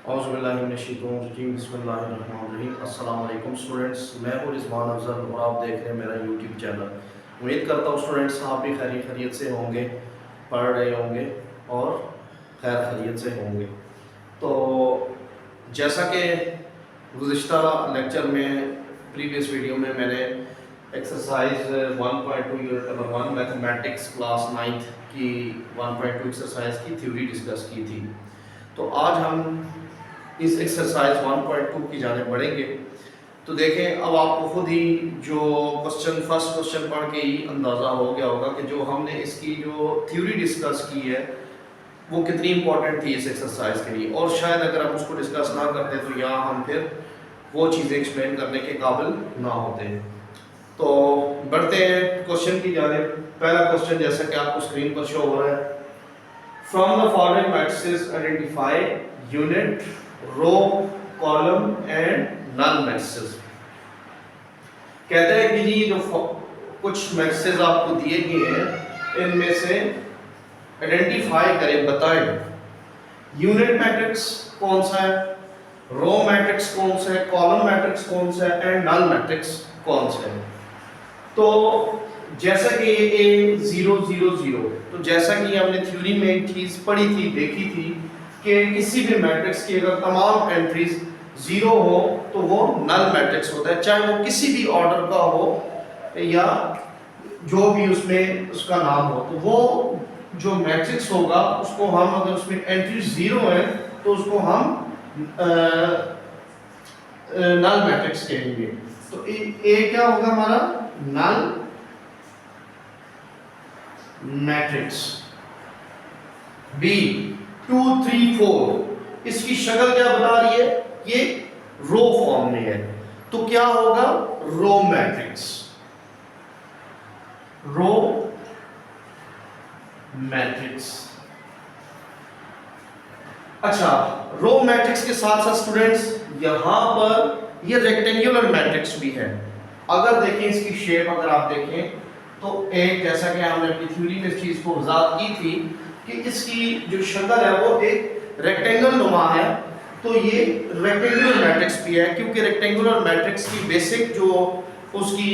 अस्सलाम वालेकुम स्टूडेंट्स, मैं हूँ रिजवान अफजल और आप देख रहे हैं मेरा यूट्यूब चैनल। उम्मीद करता हूँ स्टूडेंट्स आप भी खैरियत से होंगे, पढ़ रहे होंगे और खैर खैरियत से होंगे। तो जैसा कि गुज़िश्ता लेक्चर में प्रीवियस वीडियो में मैंने exercise 1.2 unit number 1 mathematics class 9th की 1.2 एक्सरसाइज की थ्योरी डिस्कस की थी। तो आज हम इस एक्सरसाइज 1.2 की जाने बढ़ेंगे। तो देखें, अब आपको खुद ही जो फर्स्ट क्वेश्चन पढ़ के ही अंदाज़ा हो गया होगा कि जो हमने इसकी जो थ्योरी डिस्कस की है वो कितनी इंपॉर्टेंट थी इस एक्सरसाइज के लिए, और शायद अगर हम उसको डिस्कस ना करते तो यहाँ हम फिर वो चीज़ें एक्सप्लेन करने के काबिल ना होते। तो बढ़ते हैं क्वेश्चन की जानिब। पहला क्वेश्चन जैसा कि आपको स्क्रीन पर शो हो रहा है, from the following matrices identify unit, row, column and null matrices. कहते हैं कि जी जो कुछ मैट्रिसेस आपको दिए गए हैं इनमें से आइडेंटिफाई करें, बताएं यूनिट मैट्रिक्स कौन सा है, रो मैट्रिक्स कौन सा है, कॉलम मैट्रिक्स कौन सा है एंड नल मैट्रिक्स कौन सा है। तो जैसा कि ये 0 0 0, तो जैसा कि हमने थ्योरी में एक चीज पढ़ी थी, देखी थी कि किसी भी मैट्रिक्स की अगर तमाम एंट्रीज 0 हो तो वो नल मैट्रिक्स होता है, चाहे वो किसी भी ऑर्डर का हो या जो भी उसमें उसका नाम हो। तो वो जो मैट्रिक्स होगा उसको हम, अगर उसमें एंट्री 0 है तो उसको हम नल मैट्रिक्स कहेंगे। तो ए क्या होगा हमारा, नल मैट्रिक्स। बी 2 3 4, इसकी शक्ल क्या बता रही है, ये रो फॉर्म में है, तो क्या होगा, रो मैट्रिक्स, रो मैट्रिक्स। अच्छा, रो मैट्रिक्स के साथ साथ स्टूडेंट्स यहां पर ये रेक्टेंगुलर मैट्रिक्स भी है। अगर देखें इसकी शेप, अगर आप देखें तो एक, जैसा कि हमने अपनी थ्योरी में इस चीज को वजाहत की थी कि इसकी जो शक्ल है वो एक रेक्टेंगल नुमा है, तो ये रेक्टेंगुलर मैट्रिक्स भी है, क्योंकि रेक्टेंगुलर मैट्रिक्स की बेसिक जो उसकी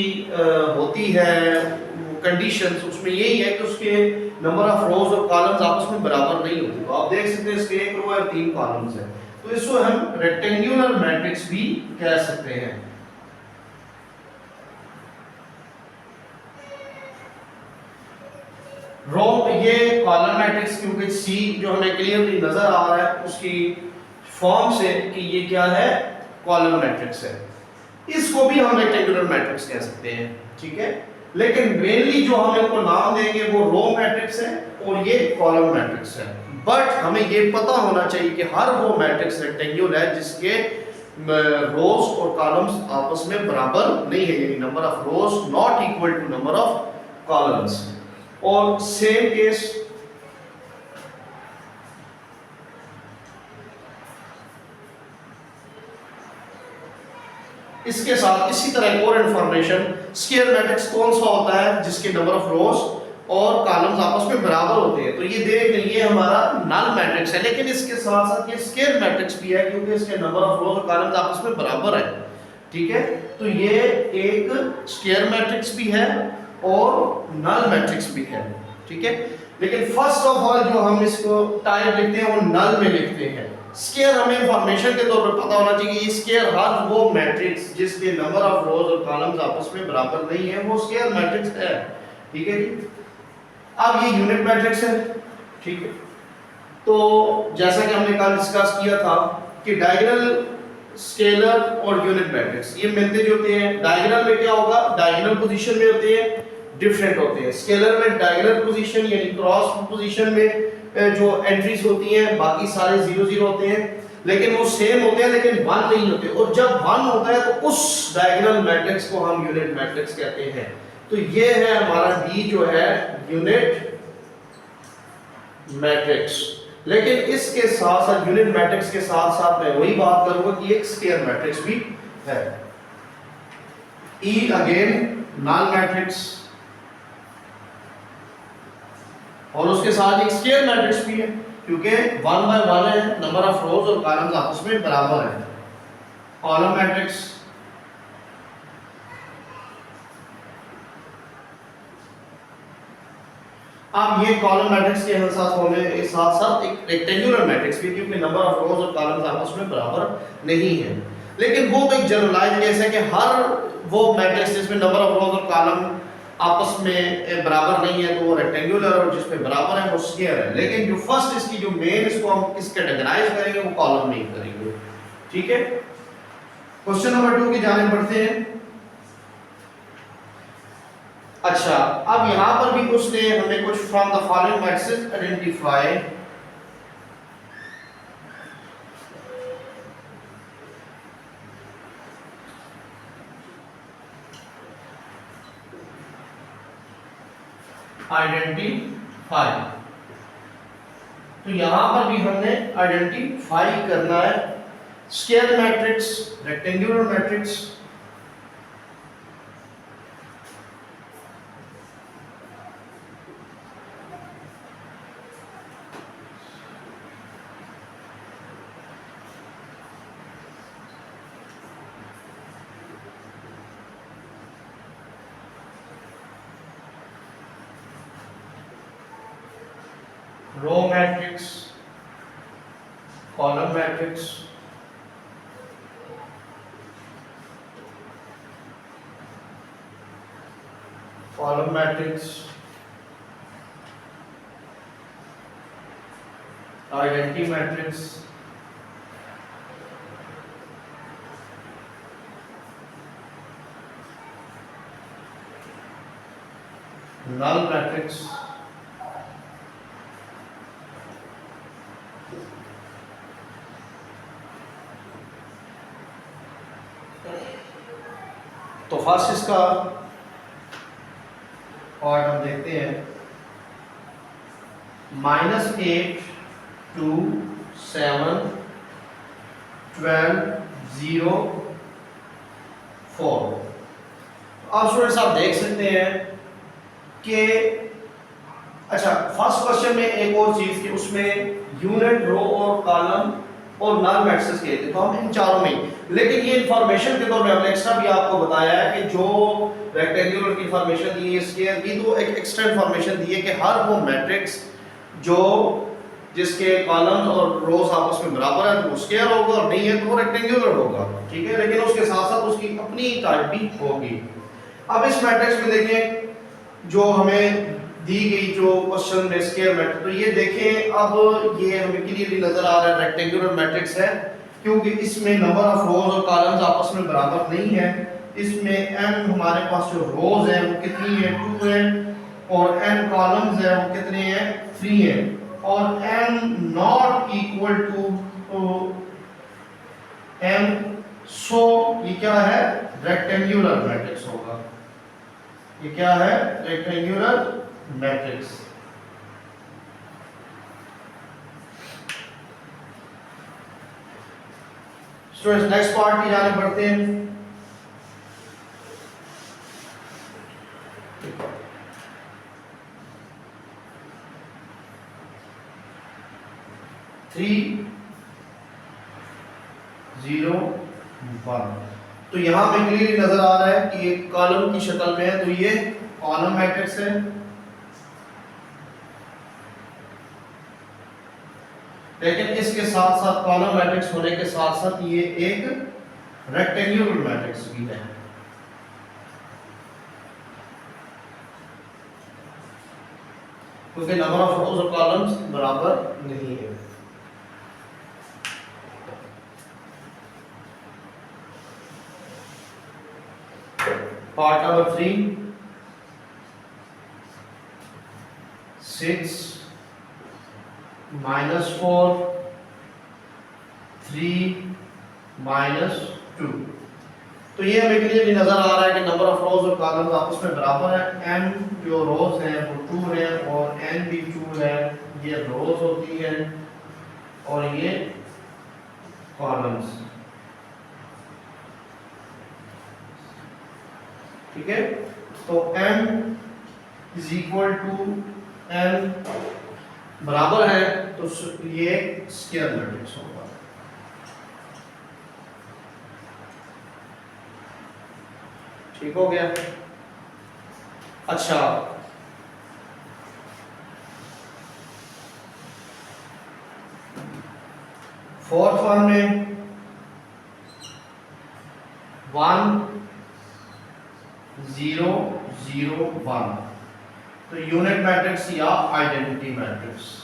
होती है कंडीशंस, उसमें यही है कि उसके नंबर ऑफ रोज और कॉलम्स आपस में बराबर नहीं होते। तो आप देख सकते हैं इसके एक रो है 3 कॉलम्स है, तो इसको हम रेक्टेंगुलर मैट्रिक्स भी कह सकते हैं। रो ये कॉलम मैट्रिक्स, क्योंकि सी जो हमें क्लियरली नजर आ रहा है उसकी फॉर्म से कि ये क्या है, कॉलम मैट्रिक्स है। इसको भी हम रेक्टेंगुलर मैट्रिक्स कह सकते हैं, ठीक है। लेकिन मेनली जो हम इनको नाम देंगे वो रो मैट्रिक्स है और ये कॉलम मैट्रिक्स है। बट हमें ये पता होना चाहिए कि हर वो मैट्रिक्स रेक्टेंगुलर है जिसके रोज और कॉलम्स आपस में बराबर नहीं है, यानी number of rows not equal to number of columns. और सेम केस इसके साथ इसी तरह एक और इंफॉर्मेशन, स्क्वायर मैट्रिक्स कौन सा होता है जिसके नंबर ऑफ रोज और कॉलम्स आपस में बराबर होते हैं, तो ये देख लीजिए हमारा नल मैट्रिक्स है। लेकिन इसके साथ साथ ये स्क्वायर मैट्रिक्स भी है क्योंकि इसके नंबर ऑफ रोज और कॉलम्स आपस में बराबर है, ठीक है। तो ये एक स्क्वायर मैट्रिक्स भी है और नल मैट्रिक्स भी है, ठीक है। लेकिन फर्स्ट ऑफ ऑल जो हम इसको टाइप लिखते हैं वो नल में लिखते हैं। स्क्वायर हमें इंफॉर्मेशन के तौर पर पता होना चाहिए कि स्क्वायर हर वो मैट्रिक्स जिसके नंबर ऑफ रोज और कॉलम्स आपस में बराबर नहीं है वो स्क्वायर मैट्रिक्स है, ठीक है जी। अब ये यूनिट मैट्रिक्स है, ठीक है। तो जैसा कि हमने कल डिस्कस किया था कि डायगोनल, स्केलर और यूनिट मैट्रिक्स ये मिलते जुलते हैं। डायगोनल में क्या होगा, डायगोनल पोजीशन में होते हैं, डिफरेंट होते हैं। स्केलर में डायगोनल पोजीशन यानी क्रॉस पोजीशन में जो एंट्रीज होती हैं बाकी सारे 0 0 होते हैं, लेकिन वो सेम होते हैं लेकिन 1 नहीं होते। और जब 1 होता है तो उस डायगोनल मैट्रिक्स को हम यूनिट मैट्रिक्स कहते हैं। तो ये है हमारा डी जो है यूनिट मैट्रिक्स। लेकिन इसके साथ साथ यूनिट मैट्रिक्स के साथ साथ मैं वही बात करूंगा कि एक स्क्वायर मैट्रिक्स भी है। ई अगेन नल मैट्रिक्स और उसके साथ एक स्क्वायर मैट्रिक्स भी है। क्योंकि 1/1 है, नंबर ऑफ रोज और कॉलम्स आपस में बराबर है। कॉलम मैट्रिक्स अब ये कॉलम मैट्रिक्स के साथ होने के साथ साथ एक रेक्टेंगुलर मैट्रिक्स भी, क्योंकि नंबर ऑफ रोज और कॉलम्स आपस में बराबर नहीं है। लेकिन वो तो एक जनरलाइज केस है कि हर वो मैट्रिक्स जिसमें नंबर ऑफ रोज और कॉलम आपस में बराबर नहीं है तो वो रेक्टेंगुलर, और जिसमें बराबर है वो स्क्वायर है। लेकिन जो फर्स्ट इसकी जो मेन इसको हम किस कैटेगराइज करेंगे वो कॉलम नहीं करेंगे। ठीक है, क्वेश्चन नंबर 2 की जानिब बढ़ते हैं। अच्छा, अब यहां पर भी उसने हमें कुछ from the following matrices identify तो यहां पर भी हमने आइडेंटिफाई करना है square matrix, rectangular matrix, row matrix, column matrix, column matrix, identity matrix, null matrix, तो फर्स्ट इसका और हम देखते हैं -8 2 7 12 0 4। अब स्टूडेंट्स आप देख सकते हैं कि अच्छा, फर्स्ट क्वेश्चन में एक और चीज कि उसमें यूनिट, रो और कॉलम और नल मैट्रिसेस के थे, तो हम इन चारों में, लेकिन ये इंफॉर्मेशन के तौर में हमने एक्स्ट्रा भी आपको बताया है कि जो रेक्टेंगुलर की इंफॉर्मेशन दी है, स्क्वायर की, तो एक एक्स्ट्रा इंफॉर्मेशन दी है कि हर वो मैट्रिक्स जो जिसके कॉलम्स और रोज आपस में बराबर है तो वो स्क्वायर होगा, और नहीं है तो वो रेक्टेंगुलर होगा। ठीक है, लेकिन उसके साथ साथ उसकी अपनी टाइप भी होगी। अब इस मैट्रिक्स में देखें जो हमें दी गई जो क्वेश्चन में स्क्वायर मैट्रिक्स, तो ये देखें अब ये हमें क्लियरली नजर आ रहा है रेक्टेंगुलर मैट्रिक्स है, क्योंकि इसमें नंबर ऑफ रोज और कॉलम्स आपस में बराबर नहीं है। इसमें n हमारे पास जो रोज है वो कितनी है, 2 है, और n कॉलम्स है वो कितने हैं, 3 है, और n not equal to m, so ये क्या है, रेक्टेंगुलर मैट्रिक्स होगा। ये क्या है, rectangular matrix. Students next part की जाने बढ़ते हैं। थ्री 0 1, तो यहां में क्लियरली नजर आ रहा है कि ये कॉलम की शक्ल में है, तो ये कॉलम मैट्रिक्स है। लेकिन इसके साथ साथ कॉलम मैट्रिक्स होने के साथ साथ ये एक रेक्टेंगुलर मैट्रिक्स भी है। क्योंकि नंबर ऑफ रोज और कॉलम्स बराबर नहीं है। पार्ट नंबर 3 6 -4 3 -2, तो ये हमें क्लियरली नजर आ रहा है कि नंबर ऑफ रोज और कॉलम्स आपस में बराबर है। n जो रोज हैं वो 2 है और n भी 2 है, ये रोज होती है और ये कॉलम्स। ठीक है, तो m is equal to n बराबर है, तो ये स्क्वायर मैट्रिक्स होगा। ठीक हो गया। अच्छा, फोर्थ वन में 1 0 0 1, तो यूनिट मैट्रिक्स या आइडेंटिटी मैट्रिक्स।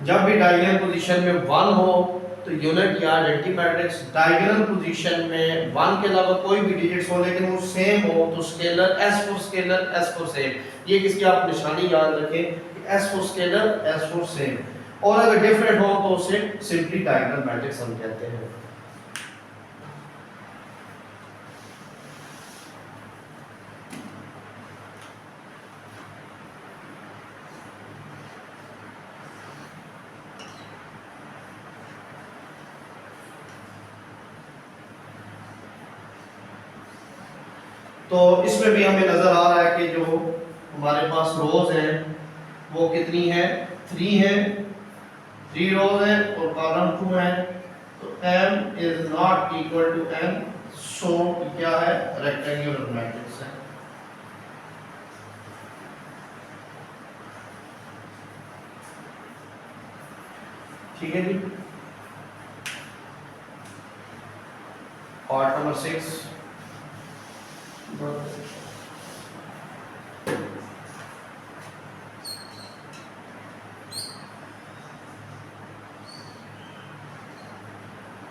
जब भी डायगोनल पोजीशन में 1 हो तो यूनिट या आइडेंटिटी मैट्रिक्स, डायगोनल पोजीशन में 1 के अलावा कोई भी डिजिट्स हो लेकिन वो सेम हो तो scalar, S for scalar, S for same. ये किसकी आप निशानी याद रखें, S for scalar, S for same. और अगर डिफरेंट हो तो उसे सिंपली डायगोनल मैट्रिक्स हम कहते हैं। तो इसमें भी हमें नजर आ रहा है कि जो हमारे पास रोज हैं वो कितनी है, 3 है, 3 रोज है और कॉलम 2 है। तो m is not equal to n, so क्या है, रेक्टेंगुलर मैट्रिक्स है। ठीक है जी। Part number 6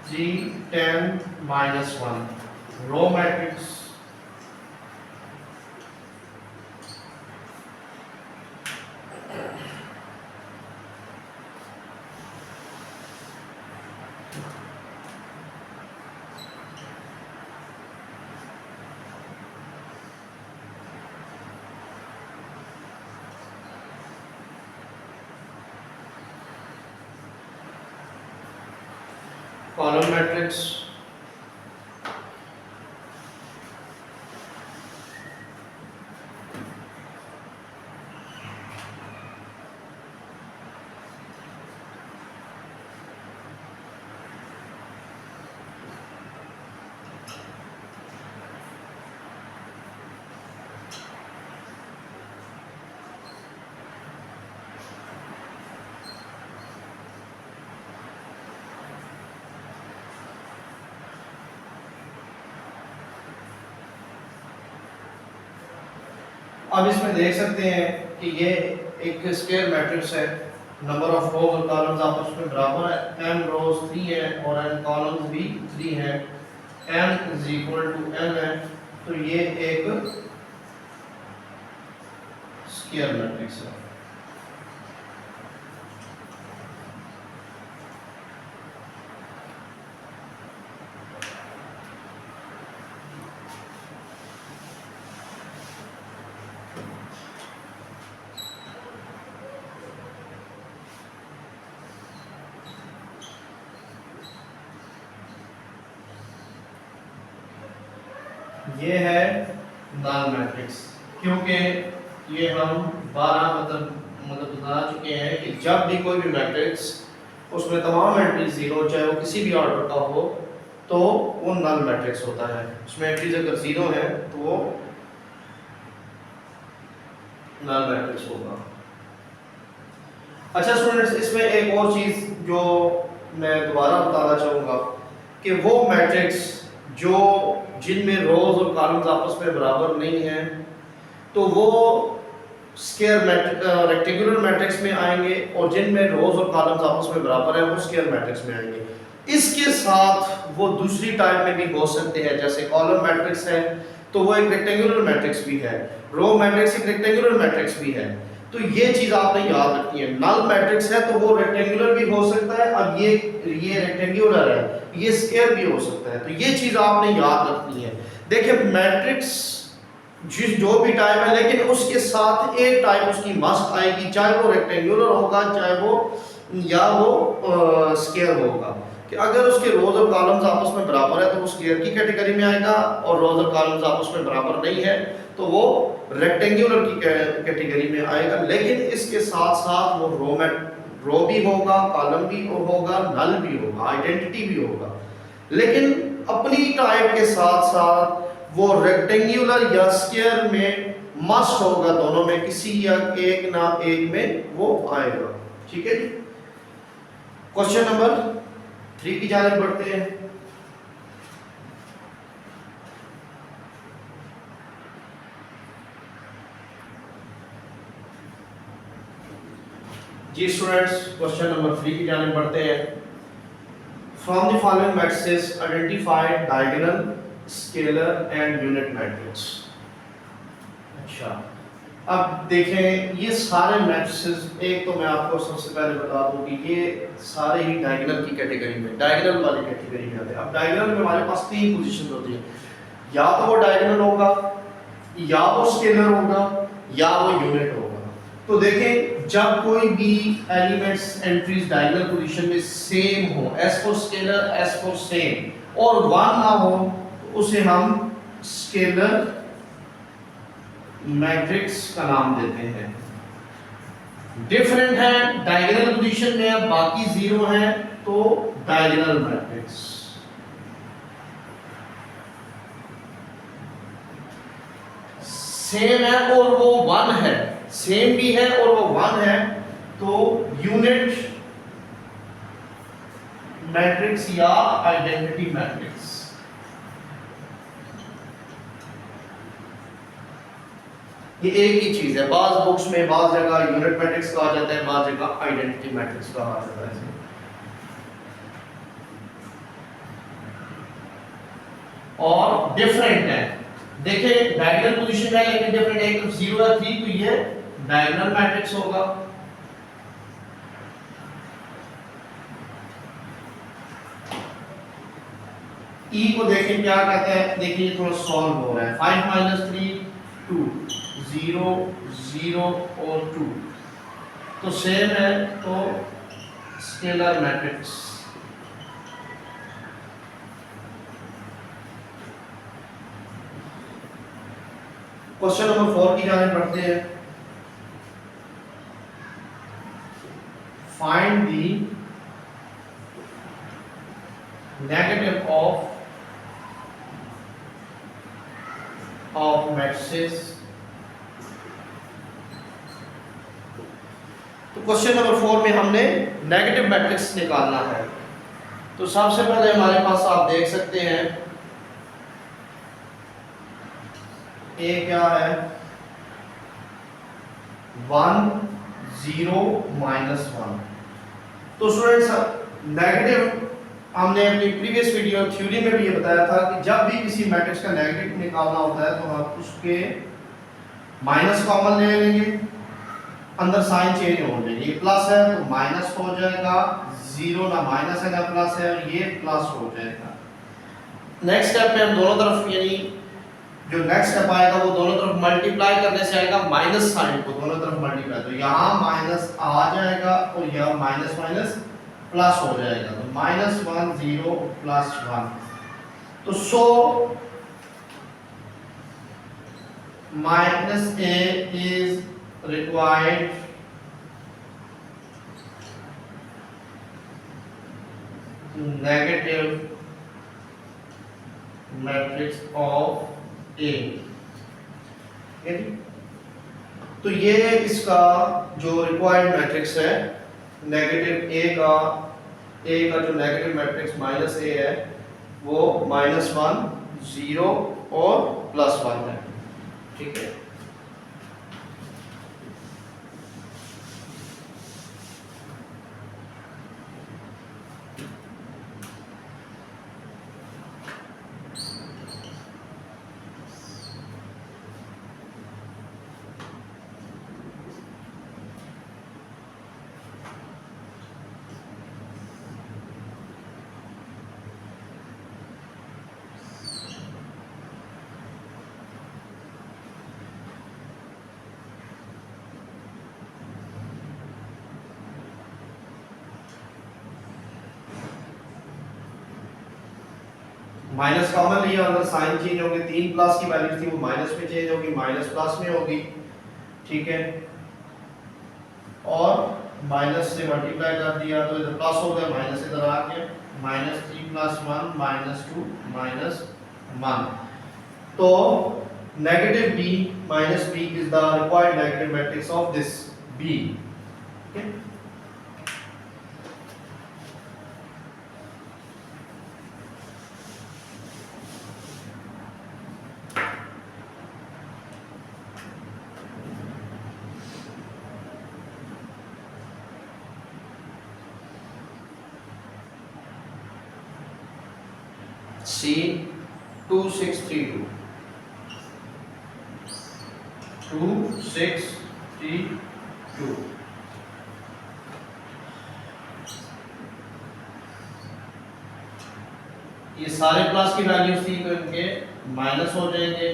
3 10 -1 row matrix. Column matrix, अब इसमें देख सकते हैं कि ये एक स्क्वायर मैट्रिक्स है, नंबर ऑफ रोज और कॉलम्स आपस में बराबर है, m रोज 3 है और n कॉलम्स भी 3 है, m is equal to n है। तो ये एक स्क्वायर मैट्रिक्स है। ये है नल मैट्रिक्स, क्योंकि ये हम 12 मतलब बता चुके हैं कि जब भी कोई भी मैट्रिक्स उसमें तमाम एंट्रीज जीरो, चाहे वो किसी भी ऑर्डर का हो, तो वो नल मैट्रिक्स होता है। उसमें एंट्रीज अगर जीरो है तो वो नल मैट्रिक्स होगा। अच्छा स्टूडेंट्स, इसमें एक और चीज जो मैं दोबारा बताना चाहूँगा कि वो मैट्रिक्स जो जिनमें रोज और कॉलम्स आपस में बराबर नहीं हैं तो वो स्क्वायर रेक्टेंगुलर मैट्रिक्स में आएंगे, और जिनमें रोज और कॉलम्स आपस में बराबर है वो स्क्वायर मैट्रिक्स में आएंगे। इसके साथ वो दूसरी टाइप में भी हो सकते हैं, जैसे कॉलम मैट्रिक्स है तो वो एक रेक्टेंगुलर मैट्रिक्स भी है, रो मैट्रिक्स एक रेक्टेंगुलर मैट्रिक्स भी है। तो ये चीज आपने याद रखनी है, नल मैट्रिक्स है तो वो रेक्टेंगुलर भी हो सकता है, अब ये रेक्टेंगुलर है, ये स्क्वायर भी हो सकता है, तो ये चीज आपने याद रखनी है। देखिए मैट्रिक्स जिस जो भी टाइप है, लेकिन उसके साथ एक टाइप उसकी मस्ट आएगी, चाहे वो रेक्टेंगुलर होगा चाहे वो या वो स्क्वायर होगा। कि अगर उसके रोज और कॉलम्स आपस में बराबर है तो वो स्क्वायर की कैटेगरी में आएगा, और रोज और कॉलम्स आपस में बराबर नहीं है तो वो रेक्टेंगुलर की कैटेगरी में आएगा। लेकिन इसके साथ साथ वो रो भी होगा, कॉलम भी होगा, नल भी होगा, आइडेंटिटी भी होगा। लेकिन अपनी टाइप के साथ साथ वो रेक्टेंगुलर या स्क्वायर में मस्ट होगा, दोनों में किसी या एक ना एक में वो आएगा। ठीक है जी। क्वेश्चन नंबर 3 की जानिब बढ़ते हैं। जी स्टूडेंट्स, क्वेश्चन नंबर 3 की जानिब बढ़ते हैं। From the following matrices identify diagonal, scalar and unit matrix. अच्छा, अब देखें ये सारे मैट्रिसेस, एक तो मैं आपको सबसे पहले बता दूं कि ये सारे ही डायगोनल की कैटेगरी में, डायगोनल वाली कैटेगरी में आते हैं। अब डायगोनल में हमारे पास 3 पोजीशन होती है, या तो वो डायगोनल होगा, या वो स्केलर होगा, या वो यूनिट होगा। तो देखें जब कोई भी एलिमेंट्स एंट्रीज डायगोनल पोजीशन में सेम हो, S for scalar, S for same, और 1 ना हो तो उसे हम स्केलर मैट्रिक्स का नाम देते हैं। डिफरेंट है डायगोनल पोजीशन में, अब बाकी 0 है तो डायगोनल मैट्रिक्स। सेम है और वो 1 है, सेम भी है और वो 1 है तो यूनिट मैट्रिक्स या आइडेंटिटी मैट्रिक्स। ये एक ही चीज है, बाज बुक्स में बाज जगह यूनिट मैट्रिक्स कहा जाता है, बाज जगह आइडेंटिटी मैट्रिक्स कहा जाता है। और डिफरेंट है, देखिए डायगोनल पोजीशन है लेकिन डिफरेंट है, एक तो 0 या 3 तो ये डायगोनल मैट्रिक्स होगा। ई को देखें क्या कहते हैं, देखिए थोड़ा सॉल्व हो रहा है। 5 - 3 2, 0 0 और 2 तो सेम है तो स्केलर मैट्रिक्स। क्वेश्चन नंबर 4 की जानिब बढ़ते हैं। Find the negative of matrices. तो क्वेश्चन नंबर 4 में हमने नेगेटिव मैट्रिक्स निकालना है। तो सबसे पहले हमारे पास आप देख सकते हैं ए क्या है, 1 0 -1। तो स्टूडेंट्स नेगेटिव हमने अपनी प्रीवियस वीडियो थ्योरी में भी ये बताया था कि जब भी किसी मैट्रिक्स का नेगेटिव निकालना होता है तो हम उसके माइनस कॉमन ले लेंगे, अंदर साइन चेंज हो जाएगी। ये प्लस है तो माइनस हो जाएगा, 0 ना माइनस है ना प्लस है, और ये प्लस हो जाएगा। नेक्स्ट स्टेप में हम दोनों तरफ, यानी जो नेक्स्ट स्टेप आएगा वो दोनों तरफ मल्टीप्लाई करने से आएगा, माइनस साइन को दोनों तरफ मल्टीप्लाई, तो यहाँ माइनस आ जाएगा और यहाँ माइनस माइनस प्लस हो जाएगा, तो -1 0 +1। तो सो -a is required negative matrix of A। तो ये इसका जो रिक्वायर्ड मैट्रिक्स है नेगेटिव ए का जो नेगेटिव मैट्रिक्स -a है वो -1 0 और +1 है। ठीक है, माइनस कॉमन लिया, अंदर साइन चेंज होंगे, 3 प्लस की वैल्यू थी वो माइनस में चेंज होगी, माइनस प्लस में होगी, ठीक है। और माइनस से मल्टीप्लाई कर दिया तो इधर प्लस हो गया, माइनस इधर आ गया, -3 + 1 -2 -1। तो negative b minus b is the required negative matrix of this b, okay. C 2632 2632। ये सारे प्लस की वैल्यूज थी तो इनके माइनस हो जाएंगे,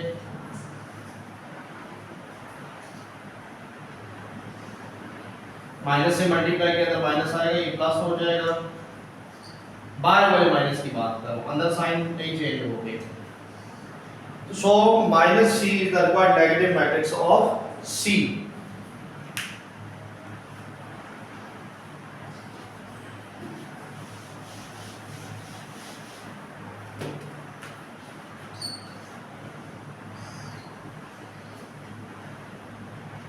माइनस से मल्टीप्लाई किया तो माइनस आएगा, ये प्लस हो जाएगा। बाहर वाले माइनस की बात करो, अंदर साइन नहीं चेंज हो गई। So minus c is the required negative matrix of C।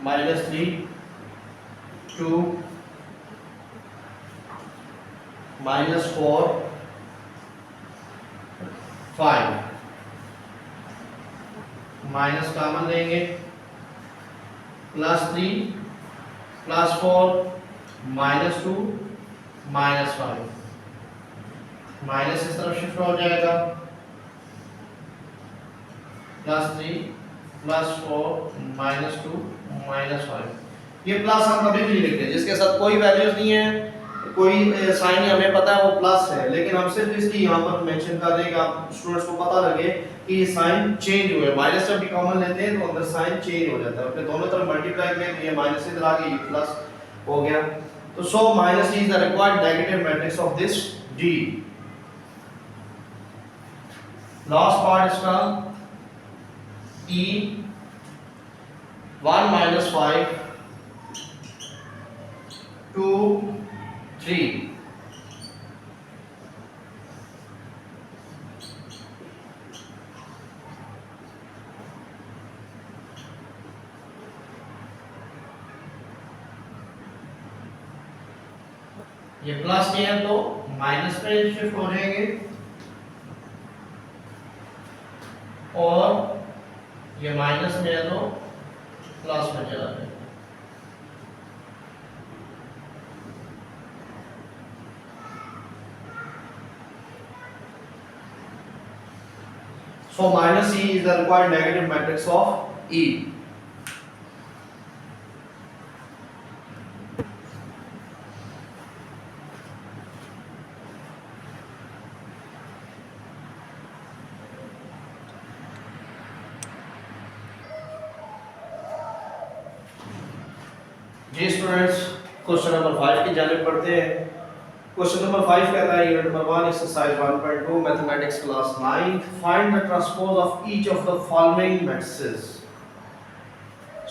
-3 2 -4 5 minus common लेंगे, +3 +4 -2 -5, माइनस इस तरफ शिफ्ट हो जाएगा, +3 +4 -2 -5। ये प्लस हम कभी भी लिखते हैं जिसके साथ कोई वैल्यूज नहीं है, कोई साइन हमें पता है वो प्लस है, लेकिन हम सिर्फ इसकी यहाँ पर मेंशन कर देंगे, आप स्टूडेंट्स को पता लगे कि ये साइन चेंज हुए। माइनस जब भी कॉमन लेते हैं तो अंदर साइन चेंज हो जाता है, फिर दोनों तरफ मल्टीप्लाई किया तो ये माइनस इधर आ गया, ये प्लस हो गया। तो so minus is the required negative matrix of this D। Last part इसका E 1 -5 2 3। ये प्लस में है तो माइनस में शिफ्ट हो जाएंगे, और ये माइनस में है तो प्लस में चला जाएगा। So minus E is the required negative matrix of E. जी स्टूडेंट्स, क्वेश्चन नंबर 5 की जानिब पढ़ते हैं। क्वेश्चन नंबर 5 कहता है unit number 1 exercise 1.2 mathematics class 9, find the transpose of each of the following matrices.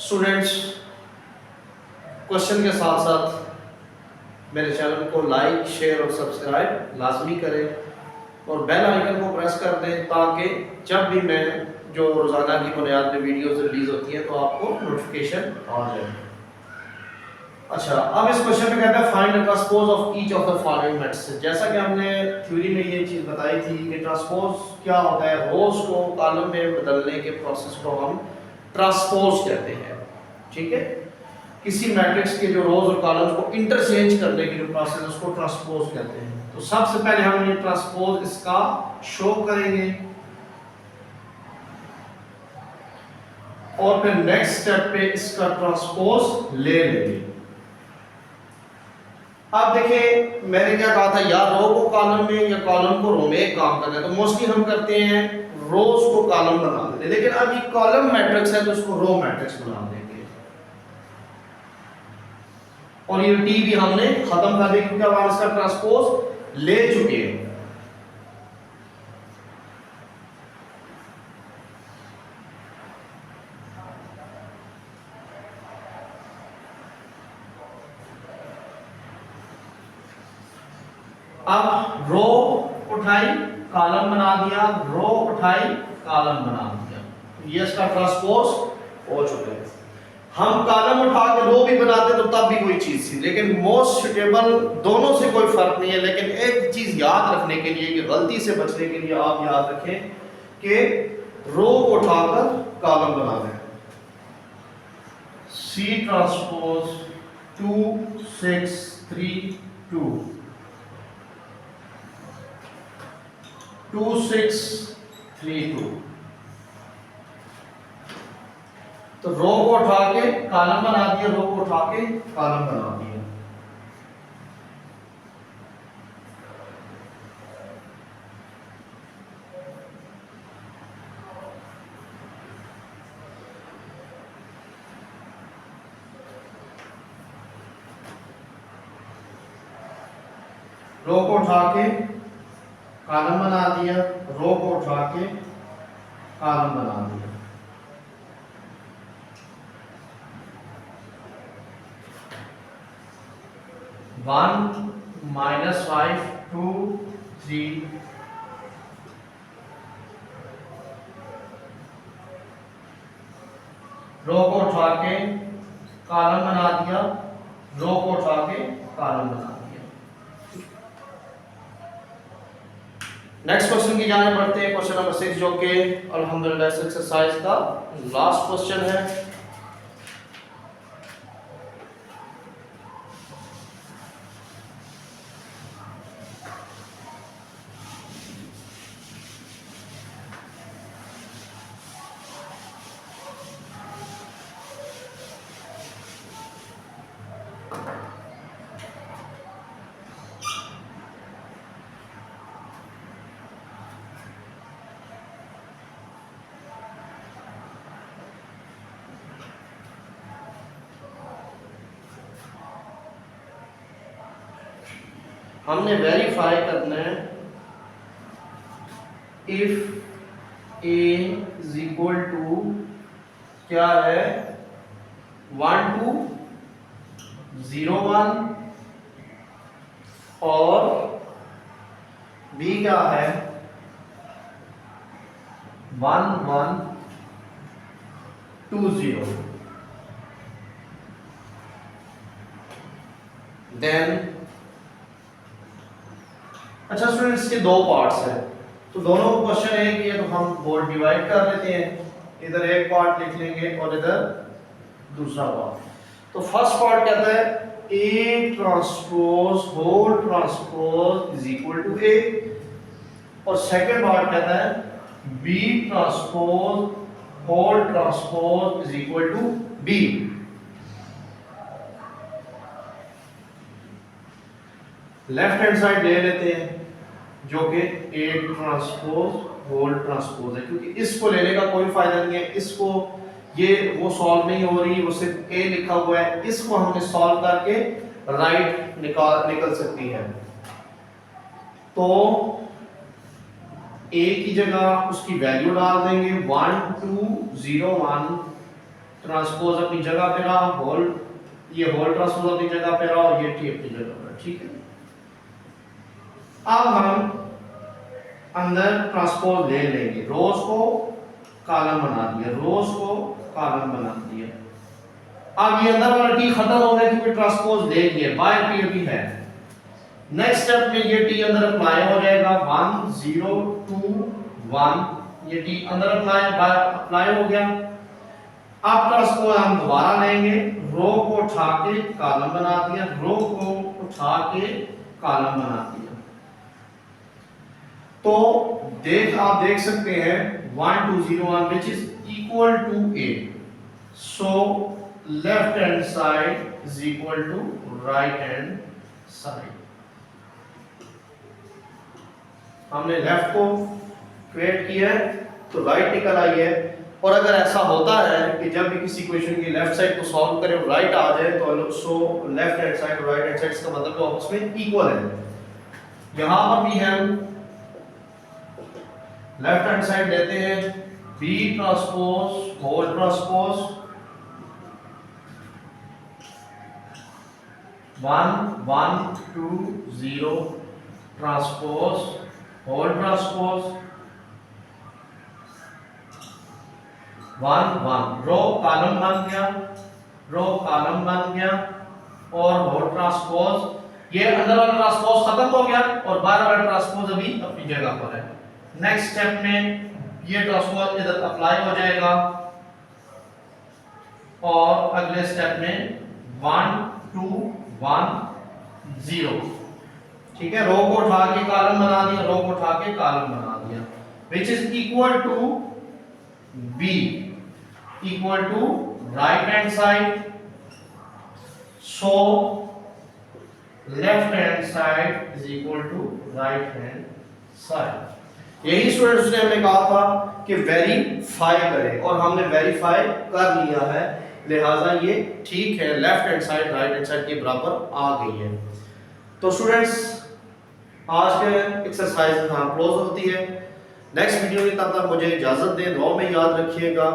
Students, question के साथ साथ मेरे चैनल को लाइक, शेयर और सब्सक्राइब लाजमी करें और बेल आइकन को प्रेस कर दें ताकि जब भी मैं जो रोज़ाना की बुनियाद पे वीडियोस रिलीज होती है तो आपको नोटिफिकेशन आ जाए। अच्छा, अब इस क्वेश्चन में कहता है find the transpose of each of the following matrices. जैसा कि हमने थ्योरी में ये चीज़ बताई थी कि ट्रांसपोज क्या होता है, रोज को कॉलम में बदलने के प्रोसेस को हम ट्रांसपोज कहते हैं, ठीक है। किसी मैट्रिक्स के जो रोज और कॉलम्स को इंटरचेंज करने की जो प्रोसेस है उसको ट्रांसपोज कहते हैं। तो सबसे पहले हम ये ट्रांसपोज इसका शो करेंगे और फिर नेक्स्ट स्टेप पे इसका ट्रांसपोज ले लेंगे। अब देखिए मैंने क्या कहा था, या रो को कॉलम में या कॉलम को रो में एक काम करना है, तो मोस्टली हम करते हैं रोज को कॉलम बना देते हैं, लेकिन अब ये कॉलम मैट्रिक्स है तो उसको रो मैट्रिक्स बना देंगे। और ये टी भी हमने खत्म कर दी क्योंकि अब हम इसका ट्रांसपोज ले चुके हैं। अब रो उठाई कॉलम बना दिया, रो उठाई कॉलम बना दिया, ये इसका ट्रांसपोज हो चुके हैं। हम कॉलम उठा के रो भी बनाते तो तब भी कोई चीज थी, लेकिन मोस्ट सुटेबल दोनों से कोई फर्क नहीं है। लेकिन एक चीज याद रखने के लिए कि गलती से बचने के लिए आप याद रखें कि रो को उठाकर कॉलम बनाना है। C ट्रांसपोज 2 6 3 2 2 6 3 2, तो रो को उठा के कॉलम बना दिया, रो को उठा के कॉलम बना दिया। रो को उठा के कॉलम बना दिया, रो को उठा के कॉलम बना दिया। वन -5 2 3 रो को उठा के कॉलम बना दिया, रो को उठा के कॉलम बना दिया। नेक्स्ट क्वेश्चन की जाने बढ़ते हैं, क्वेश्चन नंबर 6, जो कि अल्हम्दुलिल्लाह इस एक्सरसाइज का लास्ट क्वेश्चन है। हमने वेरीफाई करना है if a is equal to क्या है 1 2 0 1 और बी क्या है 1 1 2 0। देन अच्छा स्टूडेंट्स, इसके दो पार्ट्स हैं, तो दोनों को क्वेश्चन है कि ये तो हम बोर्ड डिवाइड कर लेते हैं, इधर एक पार्ट लिख लेंगे और इधर दूसरा पार्ट। तो फर्स्ट पार्ट कहता है A transpose whole transpose is equal to A, और सेकंड पार्ट कहता है B transpose whole transpose is equal to B. Left hand side ले लेते हैं जो कि ए ट्रांसपोज होल ट्रांसपोज है, क्योंकि इसको लेने का कोई फायदा नहीं है, इसको ये वो सॉल्व नहीं हो रही, वो सिर्फ ए लिखा हुआ है, इसको हमने सॉल्व करके राइट निकल सकती है। तो ए की जगह उसकी वैल्यू डाल देंगे 1 2 0 1, ट्रांसपोज अपनी जगह पे रहा, होल ये होल ट्रांसपोज अपनी जगह पे रहा और ये टी अपनी जगह पे, ठीक है। अब हम अंदर ट्रांसपोज ले लेंगे, रोज को कॉलम बना दिया, रोज को कॉलम बना दिया। अब ये अंदर वाला टी खत्म हो गया क्योंकि ट्रांसपोज ले लिया, बाय टी अभी है। नेक्स्ट स्टेप में ये टी अंदर अप्लाई हो जाएगा 1 0 2 1, ये टी अंदर अप्लाई हो गया। अब ट्रांसपोज हम दोबारा लेंगे, रो को उठा के कॉलम बना दिया, रो को उठा के कॉलम बना दिया। तो आप देख सकते हैं 1 2 0 1 which is equal to A, so left hand side is equal to right hand side। हमने लेफ्ट को क्रिएट किया है तो राइट निकल आई है। और अगर ऐसा होता है कि जब भी किसी क्वेश्चन की लेफ्ट साइड को सॉल्व करें राइट आ जाए तो सो लेफ्ट हैंड साइड और राइट हैंड साइड का मतलब आपस में इक्वल है। यहां पर भी हम लेफ्ट हैंड साइड लेते हैं b transpose whole transpose 1 1 2 0 transpose whole transpose 1 1 row column बन गया, रो कॉलम बन गया और होल ट्रांसपोज ये अंदर वाला ट्रांसपोज खत्म हो गया और बाहर वाला ट्रांसपोज अभी अपनी जगह पर है। नेक्स्ट स्टेप में ये ट्रांसपोज इधर अप्लाई हो जाएगा और अगले स्टेप में 1 2 1 0, ठीक है। रो को उठा के कॉलम बना दिया, रो को उठा के कॉलम बना दिया, which is equal to b equal to right hand side, so left hand side is equal to right hand side. यही स्टूडेंट्स ने हमें कहा था कि वेरीफाई करें और हमने वेरीफाई कर लिया है, लिहाजा ये ठीक है, left hand side right hand side के बराबर आ गई है। तो स्टूडेंट्स आज के एक्सरसाइज यहाँ क्लोज होती है। नेक्स्ट वीडियो में तब तक मुझे इजाजत दें, दुआ में याद रखिएगा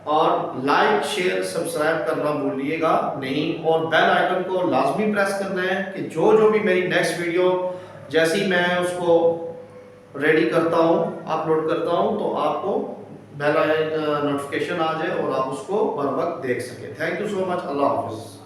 और लाइक शेयर सब्सक्राइब करना भूलिएगा नहीं और बेल आइकन को लाजमी प्रेस करना है कि जो जो भी मेरी नेक्स्ट वीडियो जैसी मैं उसको रेडी करता हूँ अपलोड करता हूँ तो आपको बेल नोटिफिकेशन आ जाए और आप उसको बर वक्त देख सके। Thank you so much. अल्लाह हाफिज़।